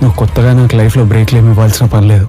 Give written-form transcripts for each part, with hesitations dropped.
నువ్వు కొత్తగా నాకు లైఫ్లో బ్రేక్లు ఏమి ఇవ్వాల్సిన పని లేదు.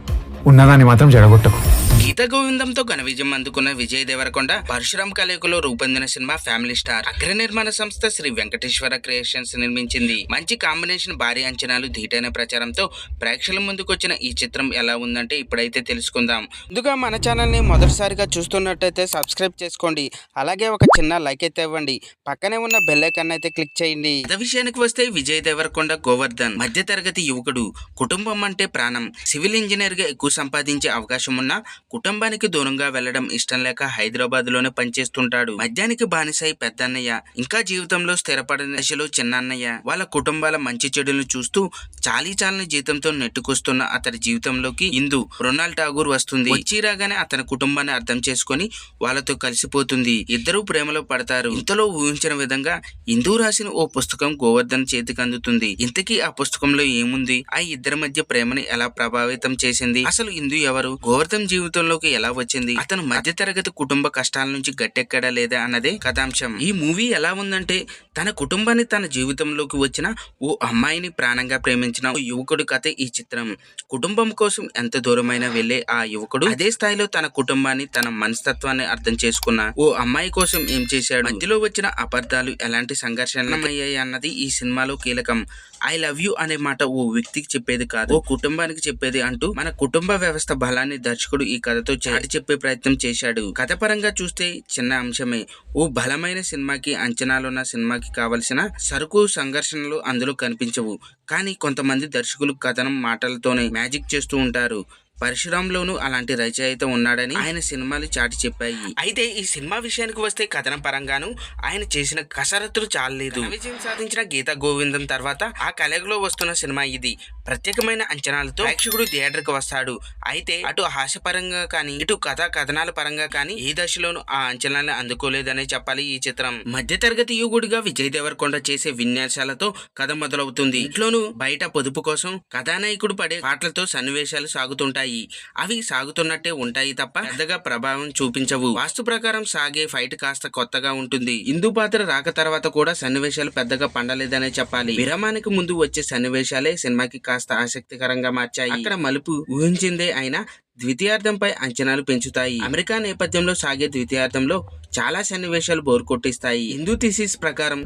ఉన్నదాన్ని మాత్రం జడగొట్టకు. గీత గోవిందంతో ఘన విజయం అందుకున్న విజయ్ దేవరకొండ పరశురామ్ కలయికలో రూపొందిన సినిమా ఫ్యామిలీ స్టార్. అగ్ర నిర్మాణ సంస్థ శ్రీ వెంకటేశ్వర క్రియేషన్స్ నిర్మించింది. మంచి కాంబినేషన్, భారీ అంచనాలు, ధీటైన ప్రచారంతో ప్రేక్షకుల ముందుకొచ్చిన ఈ చిత్రం ఎలా ఉందంటే ఇప్పుడైతే తెలుసుకుందాం. ముందుగా మన ఛానల్ ని మొదటిసారిగా చూస్తున్నట్టయితే సబ్స్క్రైబ్ చేసుకోండి. అలాగే ఒక చిన్న లైక్ అయితే ఇవ్వండి. పక్కనే ఉన్న బెల్ ఐకాన్ అయితే క్లిక్ చేయండి. కథ విషయానికి వస్తే విజయ్ దేవరకొండ గోవర్ధన్ మధ్య తరగతి యువకుడు. కుటుంబం అంటే ప్రాణం. సివిల్ ఇంజనీర్ గా ఎక్కువ సంపాదించే అవకాశం ఉన్నా కుటుంబానికి దూరంగా వెళ్లడం ఇష్టం లేక హైదరాబాద్ లోనే పనిచేస్తుంటాడు. మద్యానికి బానిసై పెద్దన్నయ్య, ఇంకా జీవితంలో స్థిరపడిన దశలో చిన్నన్నయ్య వాళ్ళ కుటుంబాల మంచి చెడులను చూస్తూ చాలీచాలని జీతంతో నెట్టుకొస్తున్న అతని జీవితంలోకి ఇందు రొనాల్డ్ ఠాగూర్ వస్తుంది. వచ్చి రాగానే అతని కుటుంబాన్ని అర్థం చేసుకుని వాళ్ళతో కలిసిపోతుంది. ఇద్దరూ ప్రేమలో పడతారు. ఇంతలో ఊహించిన విధంగా ఇందు రాసిన ఓ పుస్తకం గోవర్ధన్ చేతికి అందుతుంది. ఇంతకీ ఆ పుస్తకంలో ఏముంది? ఆ ఇద్దరి మధ్య ప్రేమని ఎలా ప్రభావితం చేసింది? అసలు ఇందు ఎవరు? గోవర్ధన్ జీవితంలోకి ఎలా వచ్చింది? అతను మధ్య తరగతి కుటుంబ కష్టాల నుంచి గట్టెక్కడా లేదా అన్నదే కథాంశం. ఈ మూవీ ఎలా ఉందంటే తన కుటుంబాన్ని తన జీవితంలోకి వచ్చిన ఓ అమ్మాయిని ప్రాణంగా ప్రేమించిన ఓ యువకుడి కథ ఈ చిత్రం. కుటుంబం కోసం ఎంత దూరమైనా వెళ్లే ఆ యువకుడు అదే స్థాయిలో తన కుటుంబాన్ని, తన మనస్తత్వాన్ని అర్థం చేసుకున్న ఓ అమ్మాయి కోసం ఏం చేశాడు? మధ్యలో వచ్చిన అపార్థాలు ఎలాంటి సంఘర్షణమయ్యాయి అన్నది ఈ సినిమాలో కీలకం. ఐ లవ్ యూ అనే మాట ఓ వ్యక్తికి చెప్పేది కాదు, ఓ కుటుంబానికి చెప్పేది అంటూ మన కుటుంబ వ్యవస్థ బలాన్ని దర్శకుడు ఈ కథతో చాటి చెప్పే ప్రయత్నం చేశాడు. కథ పరంగా చూస్తే చిన్న అంశమే. ఓ బలమైన సినిమాకి, అంచనాలున్న సినిమాకి కావలసిన సరుకు, సంఘర్షణలు అందులో కనిపించవు. కానీ కొంతమంది దర్శకులు కథనం మాటలతోనే మ్యాజిక్ చేస్తూ ఉంటారు. పరశురాంలోనూ అలాంటి రచయిత ఉన్నాడని ఆయన సినిమాలు చాటి చెప్పాయి. అయితే ఈ సినిమా విషయానికి వస్తే కథనం పరంగాను ఆయన చేసిన కసరత్తులు చాలలేదు. విజయం సాధించిన గీత గోవిందం తర్వాత ఆ కలయికలో వస్తున్న సినిమా ఇది. ప్రత్యేకమైన అంచనాలతో ప్రేక్షకుడు థియేటర్ కి వస్తాడు. అయితే అటు హాస్యపరంగా కానీ, ఇటు కథనాల పరంగా కానీ ఏ దశలోనూ ఆ అంచనాలను అందుకోలేదనే చెప్పాలి. ఈ చిత్రం మధ్య తరగతి యువకుడిగా విజయ్ దేవరకొండ చేసే విన్యాసాలతో కథ మొదలవుతుంది. ఇంట్లోనూ బయట పొదుపు కోసం కథానాయకుడు పడే పాటలతో సన్నివేశాలు సాగుతుంటాయి. అవి సాగుతున్నట్టే ఉంటాయి తప్ప పెద్దగా ప్రభావం చూపించవు. వాస్తు ప్రకారం సాగే ఫైట్ కాస్త కొత్తగా ఉంటుంది. ఇందు పాత్ర రాక తర్వాత కూడా సన్నివేశాలు పెద్దగా పండలేదనే చెప్పాలి. విరామానికి ముందు వచ్చే సన్నివేశాలే సినిమాకి కాస్త ఆసక్తికరంగా మార్చాయి. అక్కడ మలుపు ఊహించిందే అయినా ద్వితీయార్థంపై అంచనాలు పెంచుతాయి. అమెరికా నేపథ్యంలో సాగే ద్వితీయార్థంలో చాలా సన్నివేశాలు బోర్ కొట్టిస్తాయి. హిందూ థీసిస్ ప్రకారం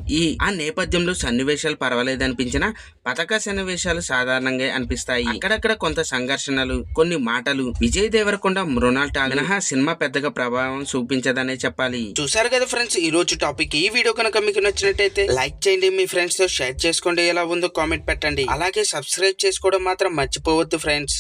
ఆ నేపథ్యంలో సన్నివేశాలు పర్వాలేదనిపించిన పథక సన్నివేశాలు సాధారణంగా అనిపిస్తాయి. అక్కడక్కడ కొంత సంఘర్షణలు, కొన్ని మాటలు. విజయ్ దేవరకొండ, మృణాల్ ఠాగూర్ సినిమా పెద్దగా ప్రభావం చూపించదనే చెప్పాలి. చూసారు కదా ఫ్రెండ్స్ ఈ రోజు టాపిక్. ఈ వీడియో కనుక మీకు నచ్చినట్టయితే లైక్ చేయండి, మీ ఫ్రెండ్స్ తో షేర్ చేసుకోండి, ఎలా ఉందో కామెంట్ పెట్టండి. అలాగే సబ్స్క్రైబ్ చేసుకోవడం మాత్రం మర్చిపోవద్దు ఫ్రెండ్స్.